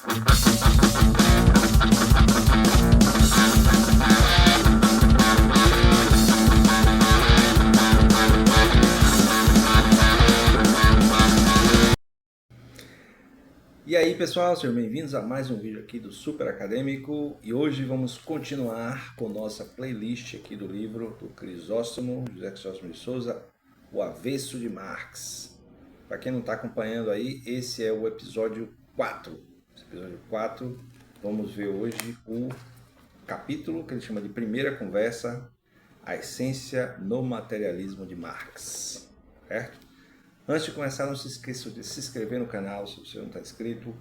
E aí pessoal, sejam bem-vindos a mais um vídeo aqui do Super Acadêmico e hoje vamos continuar com nossa playlist aqui do livro do Crisóstomo, José Crisóstomo de Souza, O Avesso de Marx. Para quem não está acompanhando aí, esse é o episódio 4. Esse episódio 4, vamos ver hoje o capítulo que ele chama de Primeira Conversa, a essência no materialismo de Marx, certo? Antes de começar, não se esqueça de se inscrever no canal se você não está inscrito.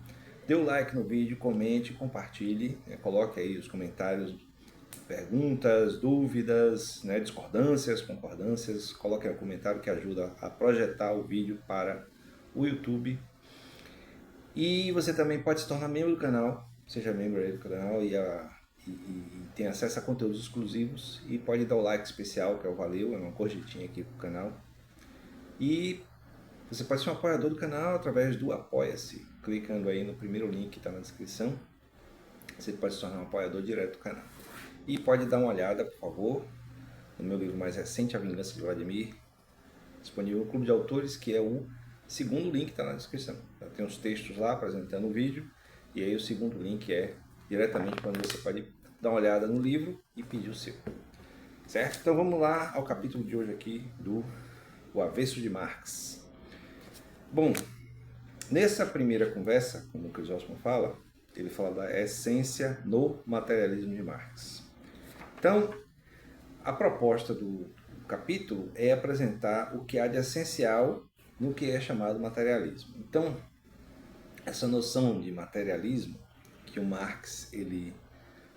Dê o like no vídeo, comente, compartilhe, coloque aí os comentários, perguntas, dúvidas, discordâncias, concordâncias. Coloque aí um comentário que ajuda a projetar o vídeo para o YouTube. E você também pode se tornar membro do canal, seja membro aí do canal e tem acesso a conteúdos exclusivos. E pode dar o like especial, que é o valeu, é uma gorjetinha aqui pro canal. E você pode ser um apoiador do canal através do Apoia-se, clicando aí no primeiro link que está na descrição. Você pode se tornar um apoiador direto do canal. E pode dar uma olhada, por favor, no meu livro mais recente, A Vingança de Vladimir, disponível no Clube de Autores, que é o segundo link que está na descrição. Tem uns textos lá apresentando o vídeo, e aí o segundo link é diretamente quando você pode dar uma olhada no livro e pedir o seu. Certo? Então vamos lá ao capítulo de hoje aqui do O Avesso de Marx. Bom, nessa primeira conversa, como o Crisóstomo fala, ele fala da essência no materialismo de Marx. Então, a proposta do capítulo é apresentar o que há de essencial no que é chamado materialismo. Então, essa noção de materialismo que o Marx ele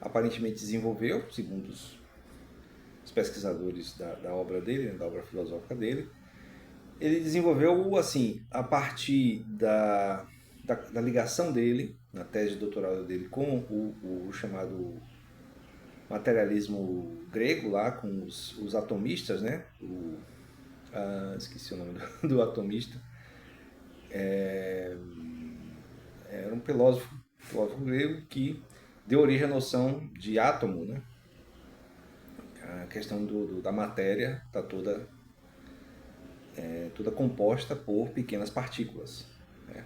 aparentemente desenvolveu, segundo os pesquisadores da obra dele, da obra filosófica dele, ele desenvolveu assim, a partir da ligação dele, na tese de doutorado dele, com o chamado materialismo grego, lá com os atomistas, né? Esqueci o nome do atomista. Era um filósofo grego que deu origem à noção de átomo, né? A questão da matéria está toda composta por pequenas partículas. Né?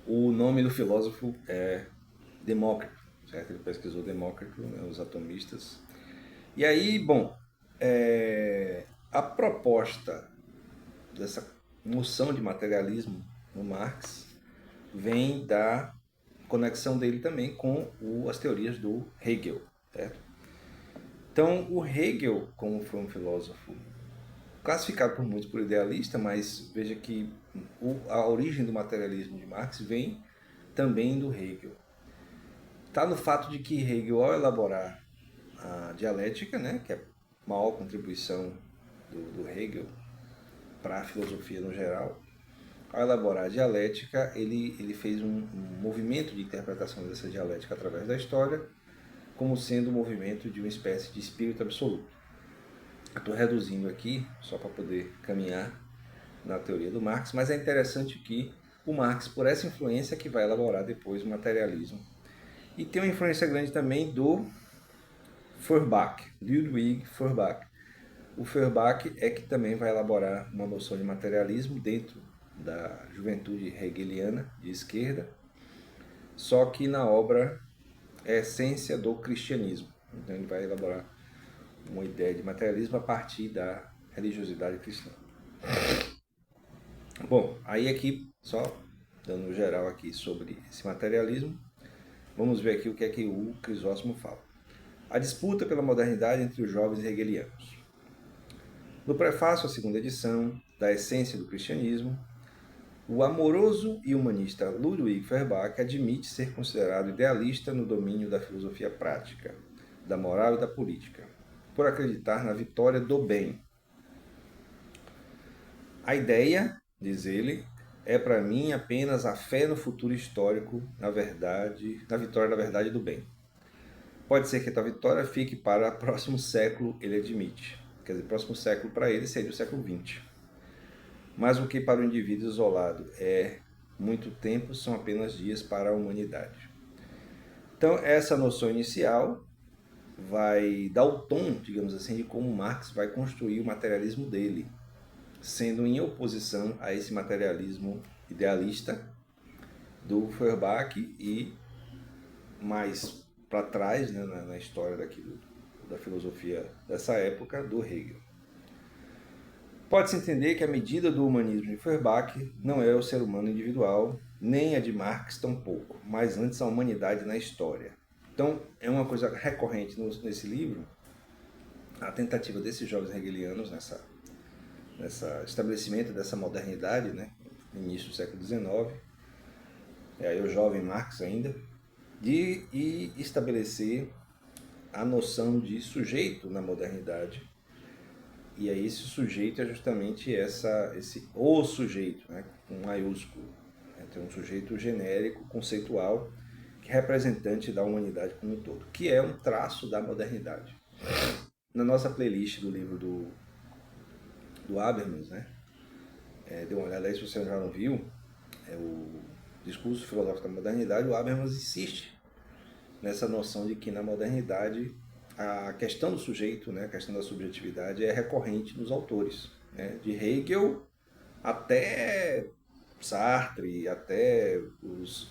O nome do filósofo é Demócrito, certo? Ele pesquisou Demócrito, né, os atomistas. E aí, bom, a proposta dessa noção de materialismo no Marx vem da conexão dele também com as teorias do Hegel, certo? Então, o Hegel, como foi um filósofo classificado por muitos por idealista, mas veja que a origem do materialismo de Marx vem também do Hegel. Está no fato de que Hegel, ao elaborar a dialética, né, que é a maior contribuição do Hegel para a filosofia no geral, ao elaborar a dialética, ele fez um movimento de interpretação dessa dialética através da história, como sendo um movimento de uma espécie de espírito absoluto. Estou reduzindo aqui, só para poder caminhar na teoria do Marx, mas é interessante que o Marx, por essa influência, que vai elaborar depois o materialismo. E tem uma influência grande também do Feuerbach, Ludwig Feuerbach. O Feuerbach é que também vai elaborar uma noção de materialismo dentro da juventude hegeliana de esquerda, só que na obra Essência do Cristianismo. Então ele vai elaborar uma ideia de materialismo a partir da religiosidade cristã. Bom, aí aqui, só dando geral aqui sobre esse materialismo, vamos ver aqui o que é que o Crisóstomo fala. A disputa pela modernidade entre os jovens hegelianos. No prefácio à segunda edição da Essência do Cristianismo, o amoroso e humanista Ludwig Feuerbach admite ser considerado idealista no domínio da filosofia prática, da moral e da política, por acreditar na vitória do bem. A ideia, diz ele, é para mim apenas a fé no futuro histórico, na vitória da verdade e do bem. Pode ser que a vitória fique para o próximo século, ele admite. Quer dizer, próximo século para ele seria o século XX. Mas o que para o indivíduo isolado é muito tempo são apenas dias para a humanidade. Então, essa noção inicial vai dar o tom, digamos assim, de como Marx vai construir o materialismo dele, sendo em oposição a esse materialismo idealista do Feuerbach e mais para trás, né, na história da filosofia dessa época, do Hegel. Pode-se entender que a medida do humanismo de Feuerbach não é o ser humano individual, nem a de Marx tampouco, mas antes a humanidade na história. Então, é uma coisa recorrente nesse livro, a tentativa desses jovens hegelianos nessa estabelecimento dessa modernidade, né, no início do século XIX, aí o jovem Marx ainda, de estabelecer a noção de sujeito na modernidade. E aí esse sujeito é justamente o sujeito, né, com maiúsculo. Então, um sujeito genérico, conceitual, que é representante da humanidade como um todo, que é um traço da modernidade. Na nossa playlist do livro do Habermas, né, dê uma olhada aí se você já não viu, é o Discurso Filosófico da Modernidade, o Habermas insiste nessa noção de que na modernidade a questão do sujeito, né, a questão da subjetividade é recorrente nos autores, né, de Hegel até Sartre, até os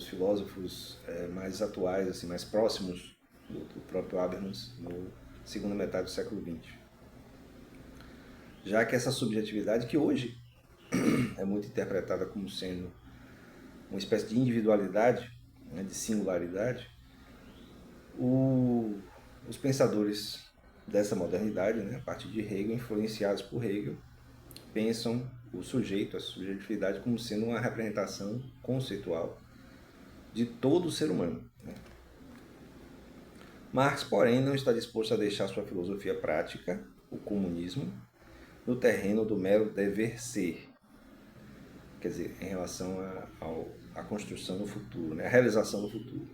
filósofos mais atuais, assim, mais próximos do próprio Habermas, no segunda metade do século XX. Já que essa subjetividade, que hoje é muito interpretada como sendo uma espécie de individualidade, né, de singularidade, os pensadores dessa modernidade, né, a partir de Hegel, influenciados por Hegel, pensam o sujeito, a subjetividade, como sendo uma representação conceitual de todo o ser humano. Né? Marx, porém, não está disposto a deixar sua filosofia prática, o comunismo, no terreno do mero dever ser, quer dizer, em relação à construção do futuro, né? A realização do futuro.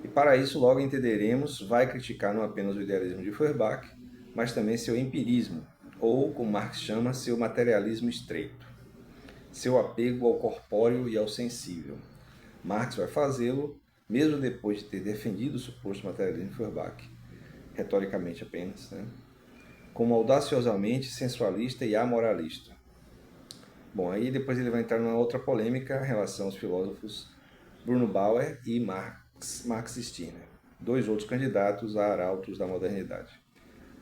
E para isso, logo entenderemos, vai criticar não apenas o idealismo de Feuerbach, mas também seu empirismo, ou, como Marx chama, seu materialismo estreito, seu apego ao corpóreo e ao sensível. Marx vai fazê-lo, mesmo depois de ter defendido o suposto materialismo de Feuerbach, retoricamente apenas, né? Como audaciosamente sensualista e amoralista. Bom, aí depois ele vai entrar numa outra polêmica em relação aos filósofos Bruno Bauer e Max Stirner, dois outros candidatos a arautos da modernidade,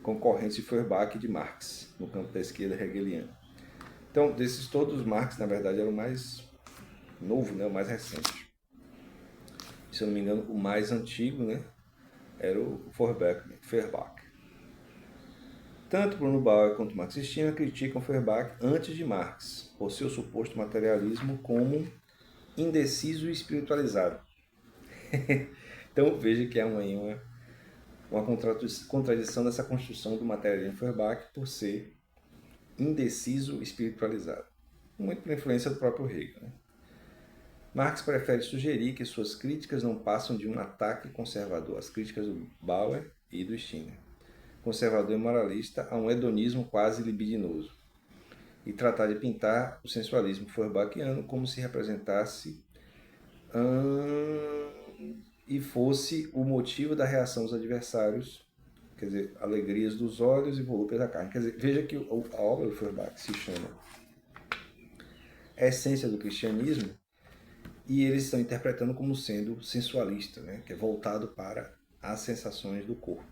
concorrentes de Feuerbach e de Marx, no campo da esquerda hegeliana. Então, desses todos, Marx, na verdade, era o mais novo, né, o mais recente. Se eu não me engano, o mais antigo, né, era o Feuerbach. Tanto Bruno Bauer quanto Max Stirner criticam Feuerbach antes de Marx, por seu suposto materialismo como indeciso e espiritualizado. Então veja que há uma contradição dessa construção do materialismo de Feuerbach por ser indeciso e espiritualizado. Muito por influência do próprio Hegel. Né? Marx prefere sugerir que suas críticas não passam de um ataque conservador, as críticas do Bauer e do Stirner, conservador e moralista, a um hedonismo quase libidinoso, e tratar de pintar o sensualismo feuerbachiano como se representasse e fosse o motivo da reação dos adversários, quer dizer, alegrias dos olhos e volúpias da carne. Quer dizer, veja que a obra do Feuerbach se chama A Essência do Cristianismo, e eles estão interpretando como sendo sensualista, né? Que é voltado para as sensações do corpo.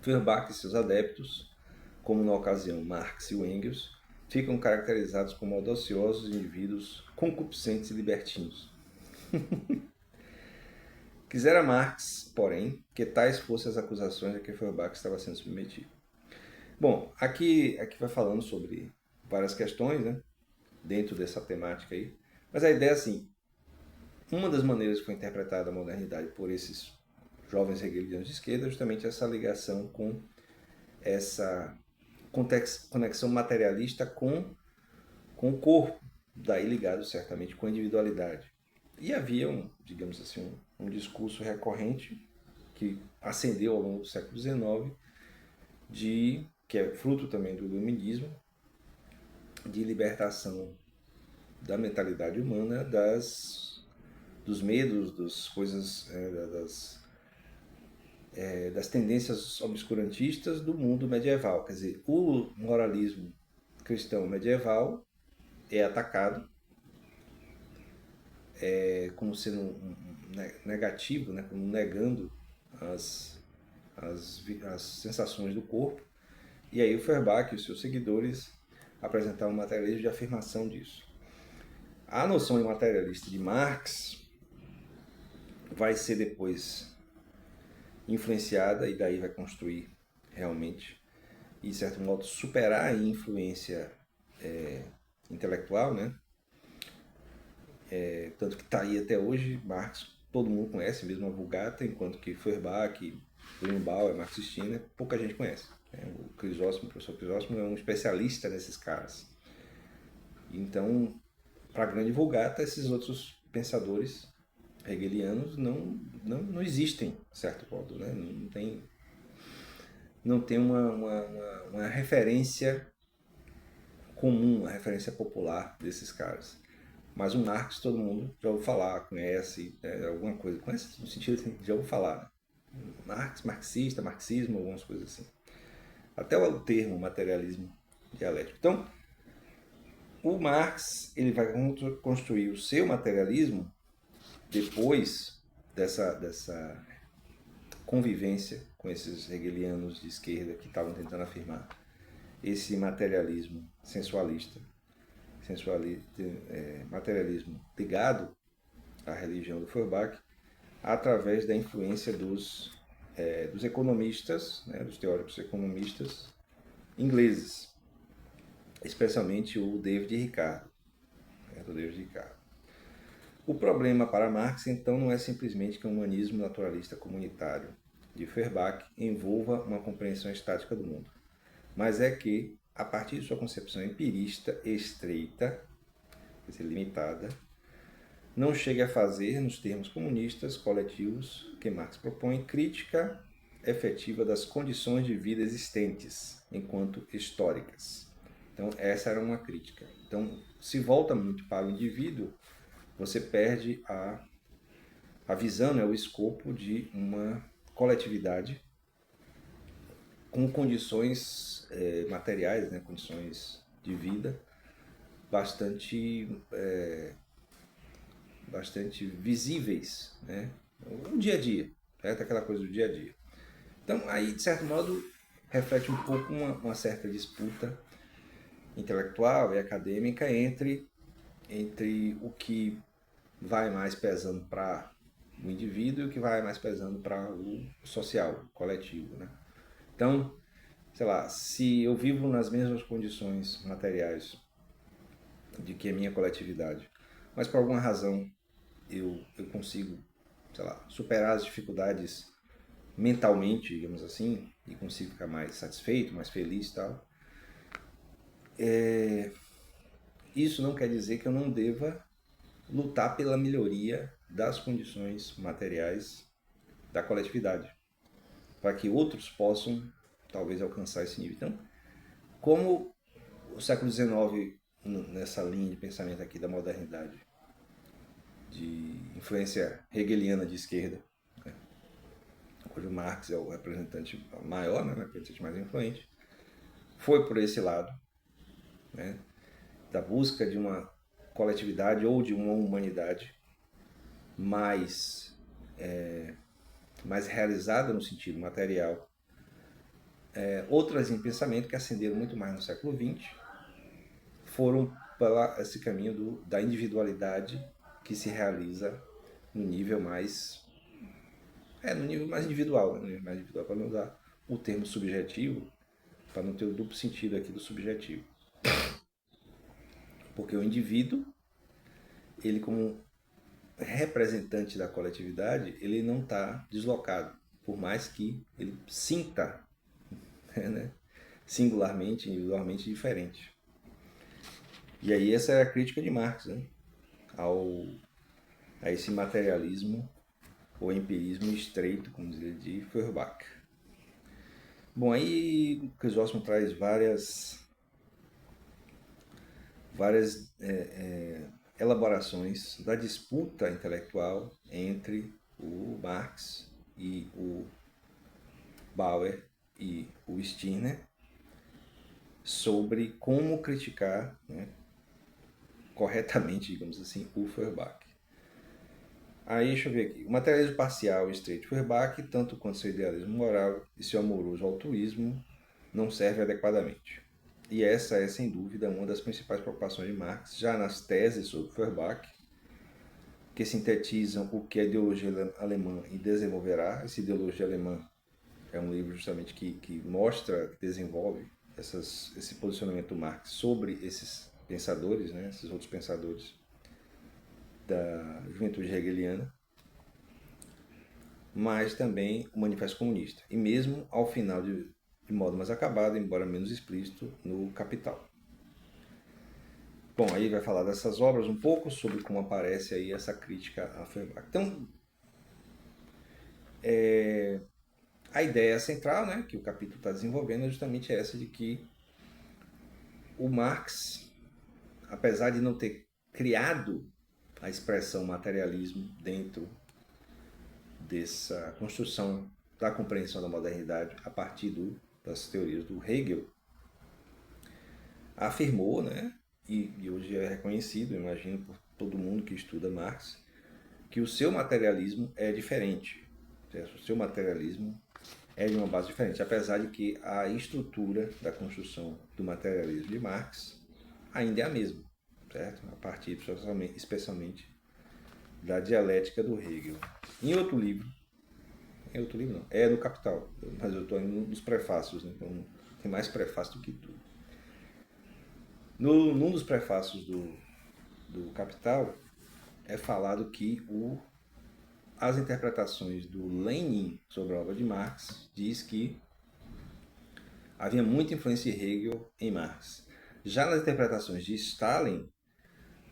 Feuerbach e seus adeptos, como na ocasião Marx e Engels, ficam caracterizados como audaciosos indivíduos concupiscentes e libertinos. Quisera Marx, porém, que tais fossem as acusações a que Feuerbach estava sendo submetido. Bom, aqui vai falando sobre várias questões, né, dentro dessa temática aí, mas a ideia é assim, uma das maneiras que foi interpretada a modernidade por esses jovens hegelianos de esquerda é justamente essa ligação com essa conexão materialista com o corpo, daí ligado certamente com a individualidade. E havia, digamos assim, um discurso recorrente que ascendeu ao longo do século XIX que é fruto também do iluminismo, de libertação da mentalidade humana, dos medos, das coisas, das tendências obscurantistas do mundo medieval. Quer dizer, o moralismo cristão medieval é atacado como sendo negativo, né, como negando as sensações do corpo. E aí o Feuerbach e os seus seguidores apresentaram um materialismo de afirmação disso. A noção materialista de Marx vai ser depois influenciada, e daí vai construir realmente, e de certo modo superar a influência intelectual, né? Tanto que está aí até hoje. Marx todo mundo conhece, mesmo a Vulgata, enquanto que Feuerbach, Grünbaum, Marxistina, pouca gente conhece. O Crisóstomo, o professor Crisóstomo, é um especialista nesses caras. Então, para a grande Vulgata, esses outros pensadores hegelianos não existem, de certo modo. Né? Não tem uma referência comum, uma referência popular desses caras. Mas o Marx todo mundo já ouviu falar, conhece, alguma coisa. Conhece no sentido assim, já ouviu falar. Né? Marx, marxista, marxismo, algumas coisas assim. Até o termo materialismo dialético. Então, o Marx ele vai construir o seu materialismo depois dessa convivência com esses hegelianos de esquerda que estavam tentando afirmar esse materialismo sensualista, materialismo ligado à religião do Feuerbach, através da influência dos economistas, né, dos teóricos economistas ingleses, especialmente o David Ricardo. O problema para Marx, então, não é simplesmente que o humanismo naturalista comunitário de Feuerbach envolva uma compreensão estática do mundo, mas é que, a partir de sua concepção empirista estreita, quer dizer, limitada, não chega a fazer, nos termos comunistas coletivos que Marx propõe, crítica efetiva das condições de vida existentes, enquanto históricas. Então, essa era uma crítica. Então, se volta muito para o indivíduo, você perde a visão, né, o escopo de uma coletividade com condições materiais, né, condições de vida bastante visíveis, né? O dia a dia, certo? Aquela coisa do dia a dia. Então, aí, de certo modo, reflete um pouco uma certa disputa intelectual e acadêmica entre o que vai mais pesando para o indivíduo e o que vai mais pesando para o social, o coletivo, né? Então, sei lá, se eu vivo nas mesmas condições materiais de que a minha coletividade, mas por alguma razão eu consigo, sei lá, superar as dificuldades mentalmente, digamos assim, e consigo ficar mais satisfeito, mais feliz e tal. Isso não quer dizer que eu não deva lutar pela melhoria das condições materiais da coletividade, para que outros possam, talvez, alcançar esse nível. Então, como o século XIX, nessa linha de pensamento aqui da modernidade, de influência hegeliana de esquerda, né? Hoje o Marx é o representante maior, né? O representante mais influente, foi por esse lado, né? Da busca de uma coletividade ou de uma humanidade mais realizada no sentido material. Outras em pensamento que ascenderam muito mais no século XX foram para esse caminho da individualidade que se realiza no nível mais individual, né? No nível mais individual, para não usar o termo subjetivo, para não ter o duplo sentido aqui do subjetivo. Porque o indivíduo, ele como representante da coletividade, ele não está deslocado, por mais que ele sinta né, singularmente, individualmente diferente. E aí essa é a crítica de Marx, né, a esse materialismo ou empirismo estreito, como dizer, de Feuerbach. Bom, aí o Crisóstomo traz várias elaborações da disputa intelectual entre o Marx e o Bauer e o Stirner sobre como criticar, né, corretamente, digamos assim, o Feuerbach. Aí, deixa eu ver aqui. O materialismo parcial estreito Feuerbach, tanto quanto seu idealismo moral e seu amoroso altruísmo, não serve adequadamente. E essa é, sem dúvida, uma das principais preocupações de Marx, já nas teses sobre Feuerbach, que sintetizam o que a ideologia alemã desenvolverá. Essa ideologia alemã é um livro justamente que mostra, que desenvolve esse posicionamento do Marx sobre esses pensadores, né, esses outros pensadores da juventude hegeliana, mas também o Manifesto Comunista. E mesmo ao final, de modo mais acabado, embora menos explícito, no Capital. Bom, aí vai falar dessas obras um pouco, sobre como aparece aí essa crítica a Feuerbach. Então, a ideia central, né, que o capítulo está desenvolvendo é justamente essa de que o Marx, apesar de não ter criado a expressão materialismo dentro dessa construção da compreensão da modernidade a partir das teorias do Hegel, afirmou, né, e hoje é reconhecido, imagino, por todo mundo que estuda Marx, que o seu materialismo é diferente. Certo? O seu materialismo é de uma base diferente, apesar de que a estrutura da construção do materialismo de Marx ainda é a mesma, certo? A partir especialmente da dialética do Hegel. Em outro livro não, é no Capital, mas eu estou indo nos prefácios, né? Então tem mais prefácio do que tudo. Num dos prefácios do Capital é falado que as interpretações do Lenin sobre a obra de Marx diz que havia muita influência de Hegel em Marx. Já nas interpretações de Stalin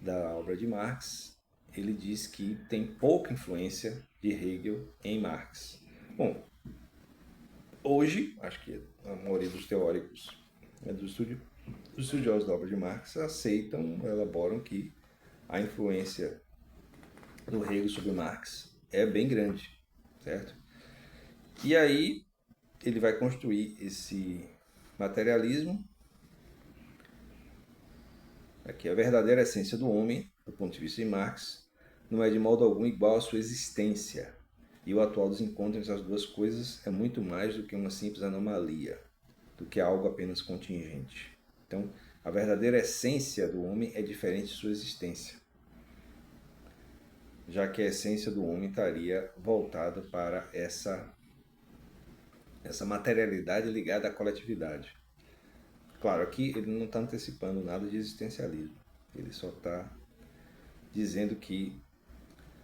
da obra de Marx, ele diz que tem pouca influência de Hegel em Marx. Bom, hoje, acho que a maioria dos teóricos, né, dos estudiosos da obra de Marx aceitam, elaboram que a influência do Hegel sobre Marx é bem grande, certo? E aí ele vai construir esse materialismo, aqui a verdadeira essência do homem, do ponto de vista de Marx, não é de modo algum igual à sua existência. E o atual desencontro entre as duas coisas é muito mais do que uma simples anomalia, do que algo apenas contingente. Então, a verdadeira essência do homem é diferente de sua existência, já que a essência do homem estaria voltada para essa materialidade ligada à coletividade. Claro, aqui ele não está antecipando nada de existencialismo. Ele só está dizendo que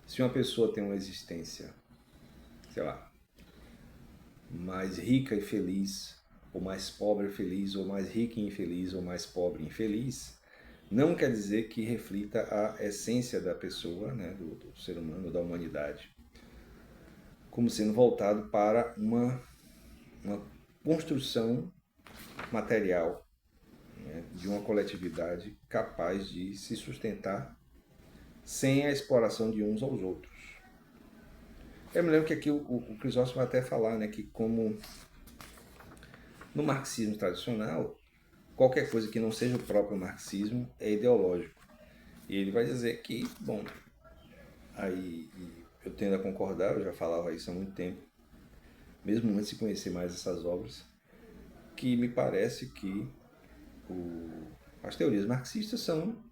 se uma pessoa tem uma existência, sei lá, mais rica e feliz, ou mais pobre e feliz, ou mais rica e infeliz, ou mais pobre e infeliz, não quer dizer que reflita a essência da pessoa, né, do ser humano, da humanidade, como sendo voltado para uma construção material, né, de uma coletividade capaz de se sustentar sem a exploração de uns aos outros. Eu me lembro que aqui o Crisóstomo vai até falar, né, que como no marxismo tradicional, qualquer coisa que não seja o próprio marxismo é ideológico. E ele vai dizer que, bom, aí eu tendo a concordar, eu já falava isso há muito tempo, mesmo antes de conhecer mais essas obras, que me parece que as teorias marxistas são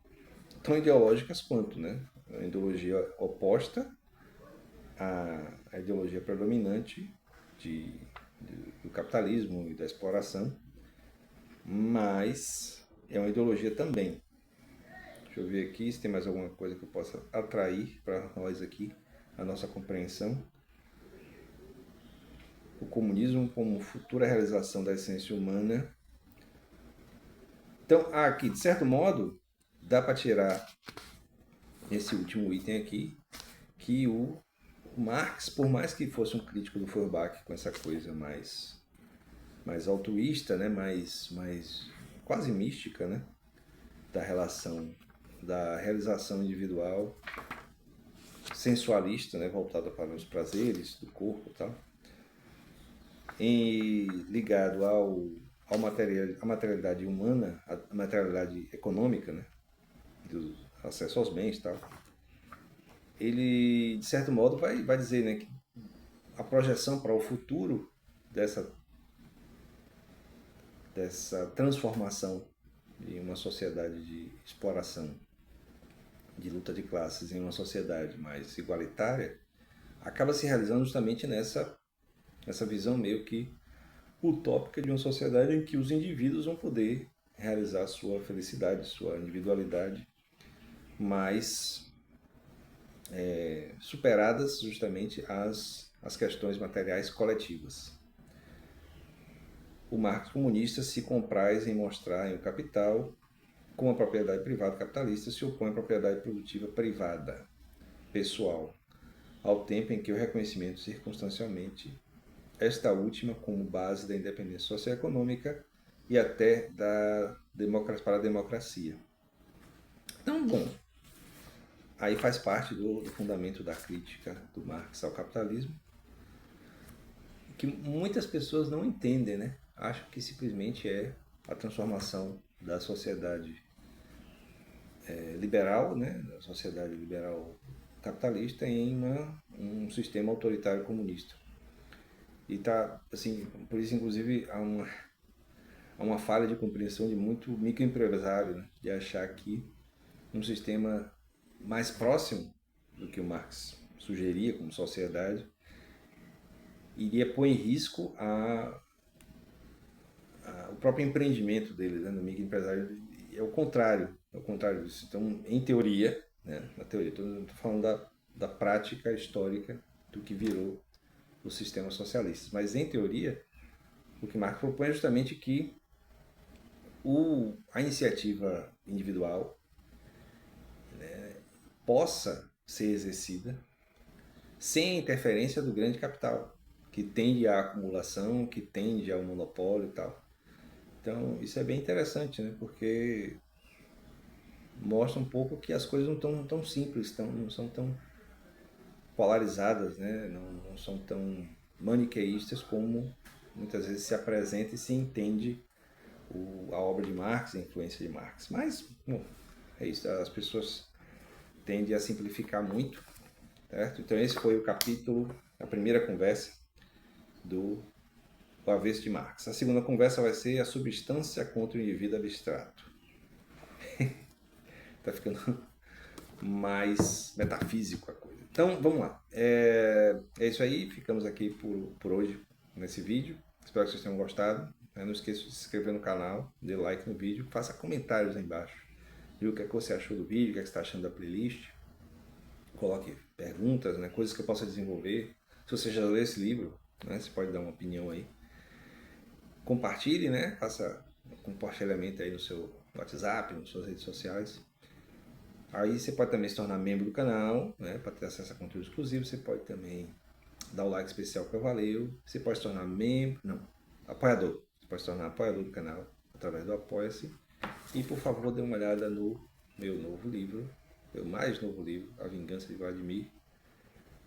tão ideológicas quanto, né? A ideologia oposta à ideologia predominante do capitalismo e da exploração, mas é uma ideologia também. Deixa eu ver aqui se tem mais alguma coisa que eu possa atrair para nós aqui, a nossa compreensão. O comunismo como futura realização da essência humana. Então, aqui, de certo modo, dá para tirar esse último item aqui, que o Marx, por mais que fosse um crítico do Feuerbach com essa coisa mais mais altruísta, né? mais quase mística, né? Da relação, da realização individual, sensualista, né? Voltada para os prazeres do corpo e tal, ligado à materialidade humana, à materialidade econômica, né? Do acesso aos bens e tal. Ele, de certo modo, vai dizer, né, que a projeção para o futuro dessa transformação de uma sociedade de exploração, de luta de classes, em uma sociedade mais igualitária, acaba se realizando justamente nessa visão meio que utópica de uma sociedade em que os indivíduos vão poder realizar sua felicidade, sua individualidade, mas superadas justamente as questões materiais coletivas. O Marx comunista se compraz em mostrar em O Capital como a propriedade privada capitalista se opõe à propriedade produtiva privada, pessoal, ao tempo em que o reconhecimento circunstancialmente esta última como base da independência socioeconômica e até para a democracia. Então, bom, aí faz parte do fundamento da crítica do Marx ao capitalismo, que muitas pessoas não entendem, né? Acham que simplesmente é a transformação da sociedade liberal, né? Da sociedade liberal capitalista em um sistema autoritário comunista. E tá, assim, por isso inclusive há uma falha de compreensão de muito microempresário, né? De achar que um sistema mais próximo do que o Marx sugeria como sociedade iria pôr em risco o próprio empreendimento dele, né, no microempresário. É o contrário disso. Então, em teoria, né, na teoria, estou falando da prática histórica do que virou o sistema socialista, mas em teoria, o que Marx propõe é justamente que a iniciativa individual, né, possa ser exercida sem interferência do grande capital, que tende à acumulação, que tende ao monopólio e tal. Então, isso é bem interessante, né? Porque mostra um pouco que as coisas não estão tão simples, não são tão polarizadas, né? Não são tão maniqueístas como muitas vezes se apresenta e se entende a obra de Marx, a influência de Marx. Mas, bom, é isso, as pessoas tendem a simplificar muito, certo? Então esse foi o capítulo, a primeira conversa do Avesso de Marx. A segunda conversa vai ser a substância contra o indivíduo abstrato. Tá ficando mais metafísico a coisa. Então, vamos lá. É isso aí, ficamos aqui por hoje nesse vídeo. Espero que vocês tenham gostado. Não esqueça de se inscrever no canal, dê like no vídeo, faça comentários aí embaixo. Viu o que você achou do vídeo, o que você está achando da playlist. Coloque perguntas, né, coisas que eu possa desenvolver. Se você já leu esse livro, né, você pode dar uma opinião aí. Compartilhe, né, faça um compartilhamento aí no seu WhatsApp, nas suas redes sociais. Aí você pode também se tornar membro do canal, né, para ter acesso a conteúdo exclusivo. Você pode também dar o like especial para o Valeu. Você pode se tornar apoiador. Você pode se tornar apoiador do canal através do Apoia-se. E, por favor, dê uma olhada no meu novo livro, meu mais novo livro, A Vingança de Vladimir,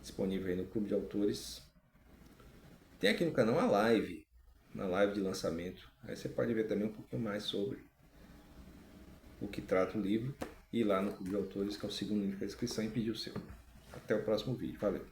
disponível aí no Clube de Autores. Tem aqui no canal uma live, de lançamento. Aí você pode ver também um pouquinho mais sobre o que trata o livro. E lá no Clube de Autores, que é o segundo link da descrição, e pedir o seu. Até o próximo vídeo. Valeu!